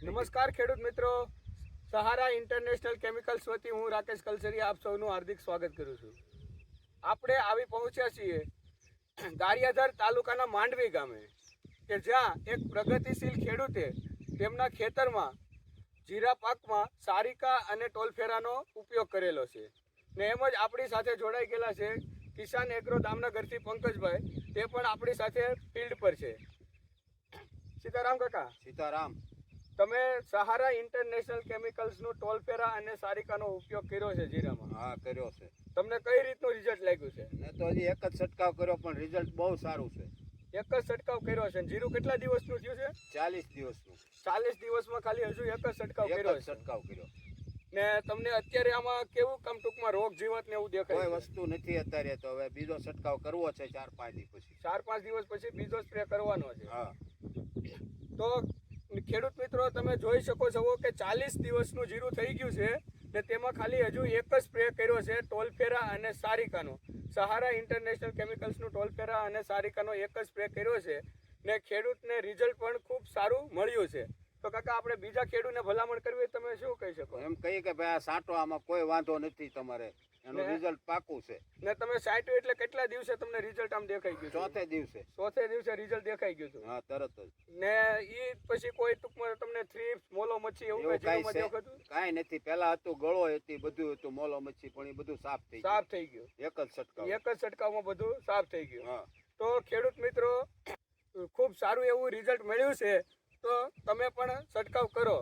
નમસ્કાર ખેડૂત મિત્રો, સહારા ઇન્ટરનેશનલ કેમિકલ્સ વતી હું રાકેશ કલસરિયા આપ સૌનું હાર્દિક સ્વાગત કરું છું. આપણે આવી પહોંચ્યા છીએ ગારિયાધાર તાલુકાના માંડવી ગામે કે જ્યાં એક પ્રગતિશીલ ખેડૂતે તેમના ખેતરમાં જીરા પાકમાં સારિકા અને ટોલફેરાનો ઉપયોગ કરેલો છે ને એમ જ આપણી સાથે જોડાઈ ગયેલા છે કિસાન એગ્રો દામનગરથી પંકજભાઈ, તે પણ આપણી સાથે ફિલ્ડ પર છે. સીતારામ કાકા. સીતારામ. તમે સહારા ઇન્ટરનેશનલ કેમિકલ્સનું ટોલફેરા અને સારિકાનો ઉપયોગ કર્યો છે જીરામાં? હા, કર્યો છે. તમને કઈ રીતનું રિઝલ્ટ લાગ્યું છે? મેં તો હજી એક જ છંટકાવ કર્યો પણ રિઝલ્ટ બહુ સારું છે. એક જ છંટકાવ કર્યો છે. જીરું કેટલા દિવસનું થયું છે? 40 દિવસનું. 40 દિવસમાં ખાલી હજુ એક જ છંટકાવ એક કર્યો જ છે. છંટકાવ કર્યો. ને તમને અત્યારે આમાં કેવું કામ ટૂંકમાં રોગ જીવત ને એવું દેખાય? કોઈ વસ્તુ નથી અત્યારે, તો હવે બીજો છંટકાવ કરવો છે 4-5 દિવસ પછી. 4-5 દિવસ પછી બીજો સ્પ્રે કરવાનો છે. હા. તો ખેડૂત મિત્રો, તમે જોઈ શકો છો કે 40 દિવસનું જીરું થઈ ગયું છે ને તેમાં ખાલી હજુ એક જ સ્પ્રે કર્યો છે ટોલફેરા અને સારિકાનો. સહારા ઇન્ટરનેશનલ કેમિકલ્સનું ટોલફેરા અને સારિકાનો એક જ સ્પ્રે કર્યો છે ને ખેડૂતને રિઝલ્ટ પણ ખૂબ સારું મળ્યું છે. તો કાકા, આપણે બીજા ખેડૂતને ભલામણ કરવી, તમે શું કહી શકો? એમ કહીએ કે ભાઈ આ સાંટો, આમાં કોઈ વાંધો નથી, તમારે એનું રિઝલ્ટ પાકું છે. ને તમે સાઈટ્યું એટલે કેટલા દિવસે તમને રિઝલ્ટ આમ દેખાઈ ગયું? ચોથે દિવસે. ચોથે દિવસે રિઝલ્ટ દેખાઈ ગયું હતું? હા, તરત જ. ને ઈ પછી કોઈ ટૂંકમાં તમને થ્રીપ્સ, મોલો મચ્છી એવું એવું જીરુંમાં દેખાતું? કાંઈ નથી. પેલા હતું ગળો હતી, બધું હતું, મોલો મચ્છી, પણ એ બધું સાફ થઈ ગયું. સાફ થઈ ગયું. એક જ છંટકાવ. એક જ છંટકાવમાં બધું સાફ થઈ ગયું. હા. તો ખેડૂત મિત્રો, ખૂબ સારું એવું રિઝલ્ટ મળ્યું છે, તો તમે પણ છંટકાવ કરો.